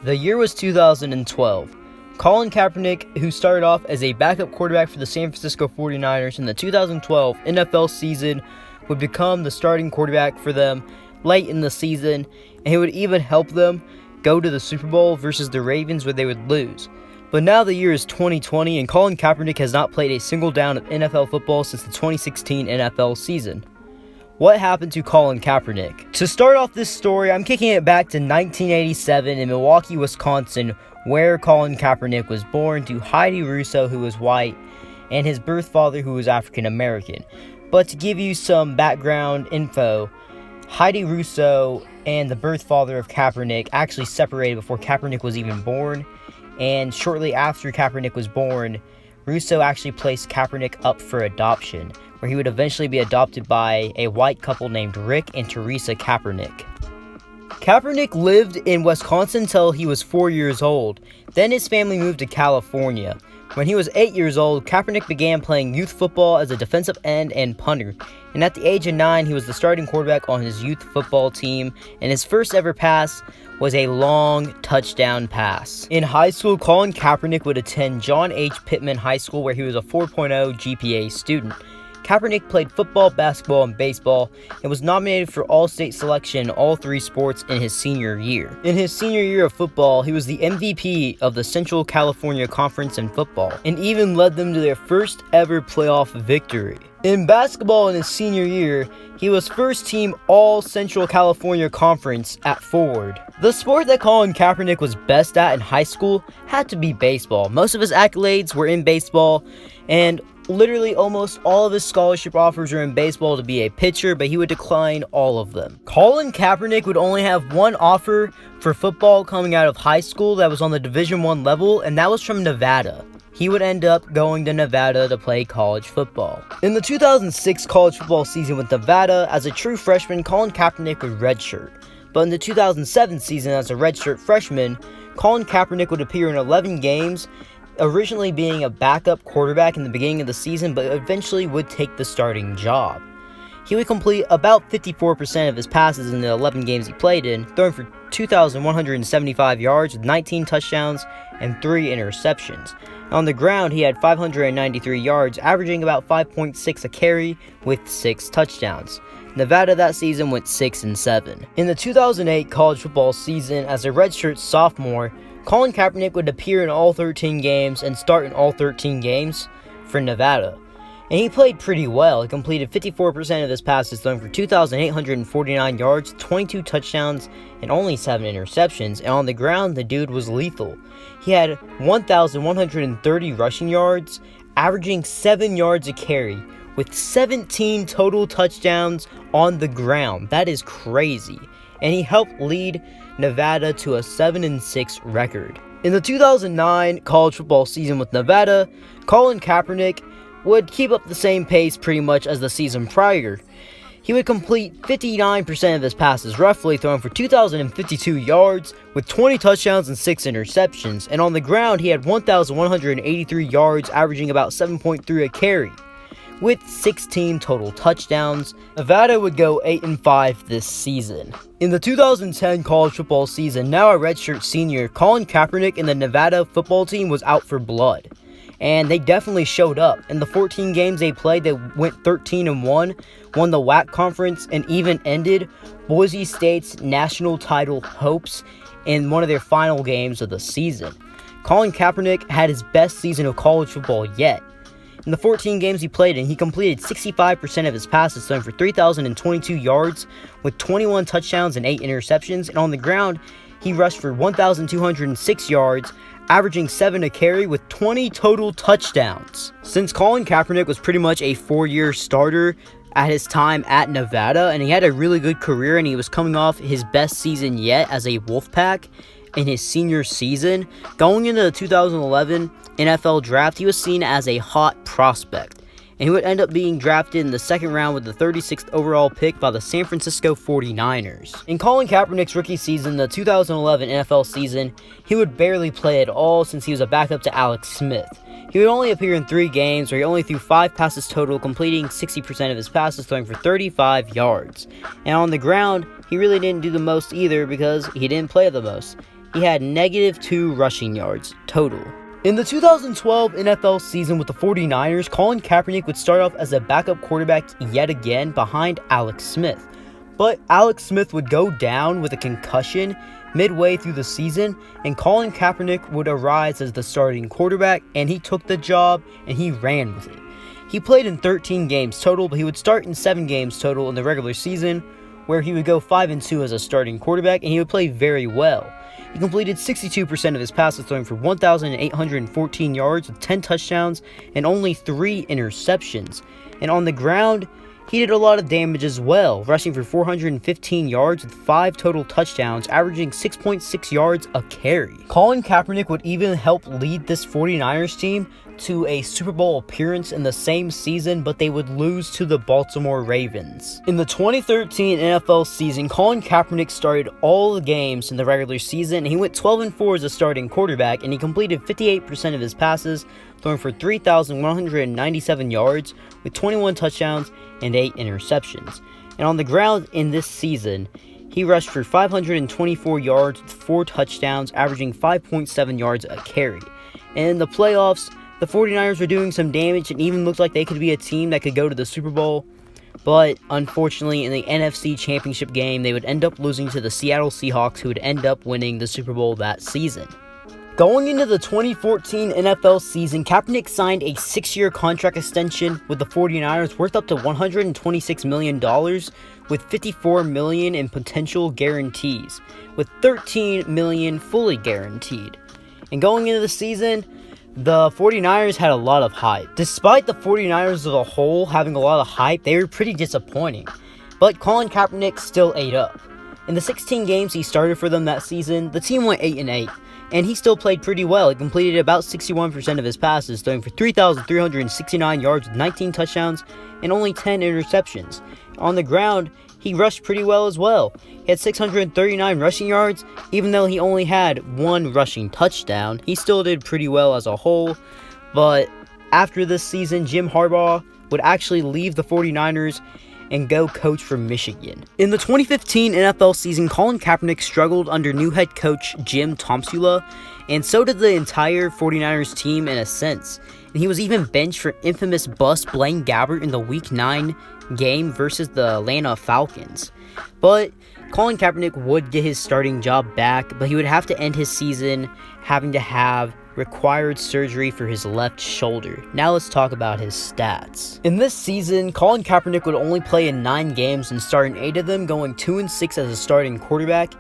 The year was 2012. Colin Kaepernick, who started off as a backup quarterback for the San Francisco 49ers in the 2012 NFL season, would become the starting quarterback for them late in the season, and he would even help them go to the Super Bowl versus the Ravens, where they would lose. But now the year is 2020, and Colin Kaepernick has not played a single down of NFL football since the 2016 NFL season. What happened to Colin Kaepernick? To start off this story, I'm kicking it back to 1987 in Milwaukee, Wisconsin, where Colin Kaepernick was born to Heidi Russo, who was white, and his birth father, who was African American. But to give you some background info, Heidi Russo and the birth father of Kaepernick actually separated before Kaepernick was even born, and shortly after Kaepernick was born, Russo actually placed Kaepernick up for adoption, where he would eventually be adopted by a white couple named Rick and Teresa Kaepernick. Kaepernick lived in Wisconsin until he was 4 years old. Then his family moved to California. When he was 8 years old, Kaepernick began playing youth football as a defensive end and punter. And at the age of 9, he was the starting quarterback on his youth football team, and his first ever pass was a long touchdown pass. In high school, Colin Kaepernick would attend John H. Pittman High School, where he was a 4.0 GPA student. Kaepernick played football, basketball, and baseball, and was nominated for All-State selection in all three sports in his senior year. In his senior year of football, he was the MVP of the Central California Conference in football, and even led them to their first ever playoff victory. In basketball in his senior year, he was first team All-Central California Conference at forward. The sport that Colin Kaepernick was best at in high school had to be baseball. Most of his accolades were in baseball, and literally almost all of his scholarship offers were in baseball to be a pitcher, but he would decline all of them. Colin Kaepernick would only have one offer for football coming out of high school that was on the Division I level, and that was from Nevada. He would end up going to Nevada to play college football. In the 2006 college football season with Nevada, as a true freshman, Colin Kaepernick would redshirt. But in the 2007 season as a redshirt freshman, Colin Kaepernick would appear in 11 games, originally being a backup quarterback in the beginning of the season, but eventually would take the starting job. He would complete about 54% of his passes in the 11 games he played in, throwing for 2,175 yards with 19 touchdowns and 3 interceptions. On the ground, he had 593 yards, averaging about 5.6 a carry with 6 touchdowns. Nevada that season went 6-7. In the 2008 college football season, as a redshirt sophomore, Colin Kaepernick would appear in all 13 games and start in all 13 games for Nevada. And he played pretty well. He completed 54% of his passes, throwing for 2,849 yards, 22 touchdowns, and only 7 interceptions. And on the ground, the dude was lethal. He had 1,130 rushing yards, averaging 7 yards a carry, with 17 total touchdowns on the ground. That is crazy. And he helped lead Nevada to a 7-6 record. In the 2009 college football season with Nevada, Colin Kaepernick would keep up the same pace pretty much as the season prior. He would complete 59% of his passes roughly, throwing for 2,052 yards with 20 touchdowns and 6 interceptions. And on the ground, he had 1,183 yards, averaging about 7.3 a carry, with 16 total touchdowns. Nevada would go 8-5 this season. In the 2010 college football season, now a redshirt senior, Colin Kaepernick and the Nevada football team was out for blood. And they definitely showed up. In the 14 games they played, they went 13-1, won the WAC conference, and even ended Boise State's national title hopes in one of their final games of the season. Colin Kaepernick had his best season of college football yet. In the 14 games he played in, he completed 65% of his passes, throwing for 3,022 yards with 21 touchdowns and 8 interceptions. And on the ground, he rushed for 1,206 yards, averaging 7 a carry with 20 total touchdowns. Since Colin Kaepernick was pretty much a 4-year starter at his time at Nevada, and he had a really good career, and he was coming off his best season yet as a Wolfpack in his senior season, going into the 2011 NFL draft, he was seen as a hot prospect, and he would end up being drafted in the second round with the 36th overall pick by the San Francisco 49ers. In Colin Kaepernick's rookie season, the 2011 NFL season, he would barely play at all since he was a backup to Alex Smith. He would only appear in 3 games where he only threw 5 passes total, completing 60% of his passes, throwing for 35 yards. And on the ground, he really didn't do the most either because he didn't play the most. He had -2 rushing yards total. In the 2012 NFL season with the 49ers, Colin Kaepernick would start off as a backup quarterback yet again behind Alex Smith. But Alex Smith would go down with a concussion midway through the season, and Colin Kaepernick would arise as the starting quarterback, and he took the job and he ran with it. He played in 13 games total, but he would start in 7 games total in the regular season, where he would go 5-2 as a starting quarterback, and he would play very well. He completed 62% of his passes, throwing for 1,814 yards with 10 touchdowns and only 3 interceptions. And on the ground, he did a lot of damage as well, rushing for 415 yards with 5 total touchdowns, averaging 6.6 yards a carry. Colin Kaepernick would even help lead this 49ers team to a Super Bowl appearance in the same season, but they would lose to the Baltimore Ravens. In the 2013 NFL season, Colin Kaepernick started all the games in the regular season, and he went 12-4 as a starting quarterback, and he completed 58% of his passes, throwing for 3,197 yards with 21 touchdowns and 8 interceptions. And on the ground in this season, he rushed for 524 yards with 4 touchdowns, averaging 5.7 yards a carry. And in the playoffs, the 49ers were doing some damage and even looked like they could be a team that could go to the Super Bowl. But unfortunately, in the NFC Championship game, they would end up losing to the Seattle Seahawks, who would end up winning the Super Bowl that season. Going into the 2014 NFL season, Kaepernick signed a 6-year contract extension with the 49ers worth up to $126 million, with $54 million in potential guarantees, with $13 million fully guaranteed. And going into the season, the 49ers had a lot of hype. Despite the 49ers as a whole having a lot of hype, they were pretty disappointing. But Colin Kaepernick still ate up. In the 16 games he started for them that season, the team went 8-8. And he still played pretty well. He completed about 61% of his passes, throwing for 3,369 yards with 19 touchdowns and only 10 interceptions. On the ground, he rushed pretty well as well. He had 639 rushing yards. Even though he only had 1 rushing touchdown, he still did pretty well as a whole. But after this season, Jim Harbaugh would actually leave the 49ers and go coach for Michigan. In the 2015 NFL season, Colin Kaepernick struggled under new head coach Jim Tomsula, and so did the entire 49ers team in a sense. And he was even benched for infamous bust Blaine Gabbert in the Week 9 game versus the Atlanta Falcons. But Colin Kaepernick would get his starting job back, but he would have to end his season having to have required surgery for his left shoulder. Now let's talk about his stats. In this season, Colin Kaepernick would only play in 9 games and start in 8 of them, going 2-6 as a starting quarterback.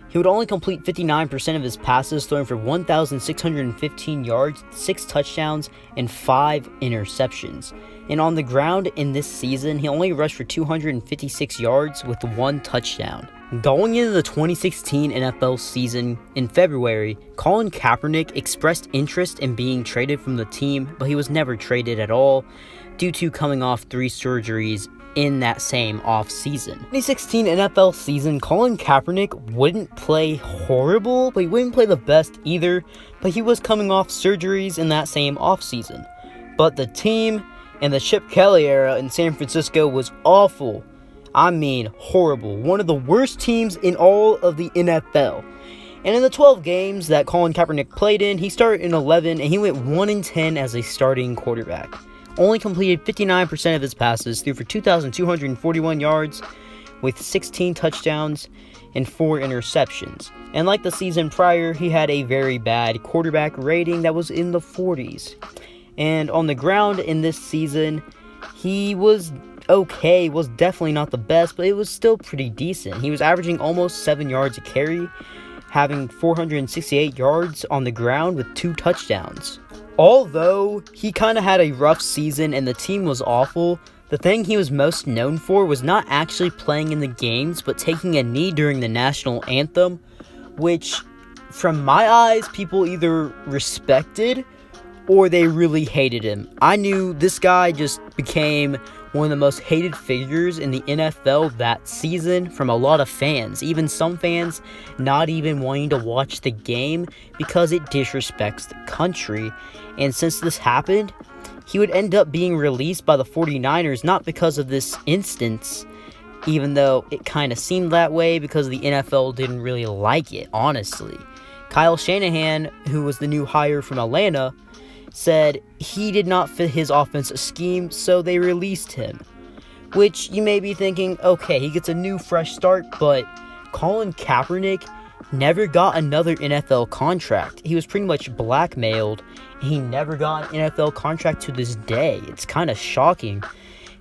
He would only complete 59% of his passes, throwing for 1,615 yards, 6 touchdowns, and 5 interceptions. And on the ground in this season, he only rushed for 256 yards with 1 touchdown. Going into the 2016 NFL season in February, Colin Kaepernick expressed interest in being traded from the team, but he was never traded at all due to coming off 3 surgeries in that same off-season. 2016 NFL season, Colin Kaepernick wouldn't play horrible, but he wouldn't play the best either, but he was coming off surgeries in that same off-season. But the team and the Chip Kelly era in San Francisco was awful. I mean, horrible. One of the worst teams in all of the NFL. And in the 12 games that Colin Kaepernick played in, he started in 11 and he went 1-10 as a starting quarterback. Only completed 59% of his passes, threw for 2,241 yards with 16 touchdowns and 4 interceptions. And like the season prior, he had a very bad quarterback rating that was in the 40s. And on the ground in this season, he was okay, was definitely not the best, but it was still pretty decent. He was averaging almost 7 yards a carry, having 468 yards on the ground with 2 touchdowns. Although he kind of had a rough season and the team was awful, the thing he was most known for was not actually playing in the games, but taking a knee during the national anthem, which, from my eyes, people either respected or they really hated him. I knew this guy just became one of the most hated figures in the NFL that season from a lot of fans. Even some fans not even wanting to watch the game because it disrespects the country. And since this happened, he would end up being released by the 49ers, not because of this instance, even though it kind of seemed that way because the NFL didn't really like it, honestly. Kyle Shanahan, who was the new hire from Atlanta, said he did not fit his offensive scheme, so they released him. Which you may be thinking, okay, he gets a new fresh start, but Colin Kaepernick never got another NFL contract. He was pretty much blackmailed, and he never got an NFL contract to this day. It's kind of shocking.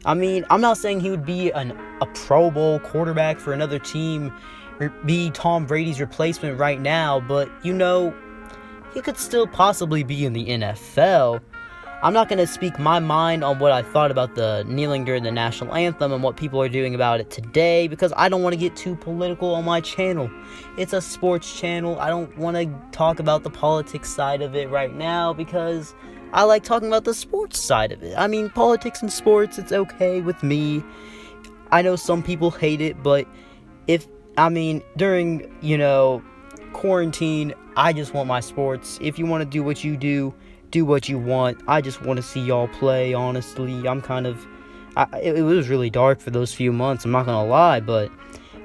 I mean, I'm not saying he would be a Pro Bowl quarterback for another team or be Tom Brady's replacement right now, but he could still possibly be in the NFL. I'm not going to speak my mind on what I thought about the kneeling during the national anthem and what people are doing about it today, because I don't want to get too political on my channel. It's a sports channel. I don't want to talk about the politics side of it right now because I like talking about the sports side of it. I mean, politics and sports, it's okay with me. I know some people hate it, but during, quarantine, I just want my sports. If you want to do what you do what you want. I just want to see y'all play, honestly. It was really dark for those few months, I'm not going to lie, but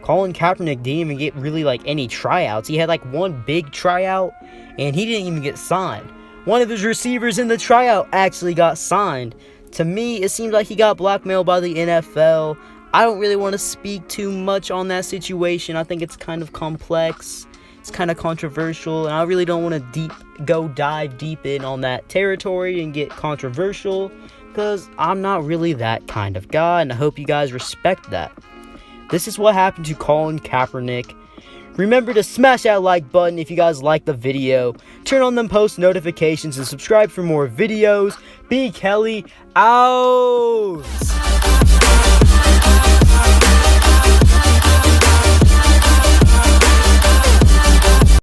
Colin Kaepernick didn't even get really, any tryouts. He had, one big tryout, and he didn't even get signed. One of his receivers in the tryout actually got signed. To me, it seems like he got blackmailed by the NFL. I don't really want to speak too much on that situation. I think it's kind of complex. It's kind of controversial, and I really don't want to dive deep in on that territory and get controversial, because I'm not really that kind of guy, and I hope you guys respect that. This is what happened to Colin Kaepernick. Remember to smash that like button if you guys like the video, turn on them post notifications, and subscribe for more videos. B. Kelly out!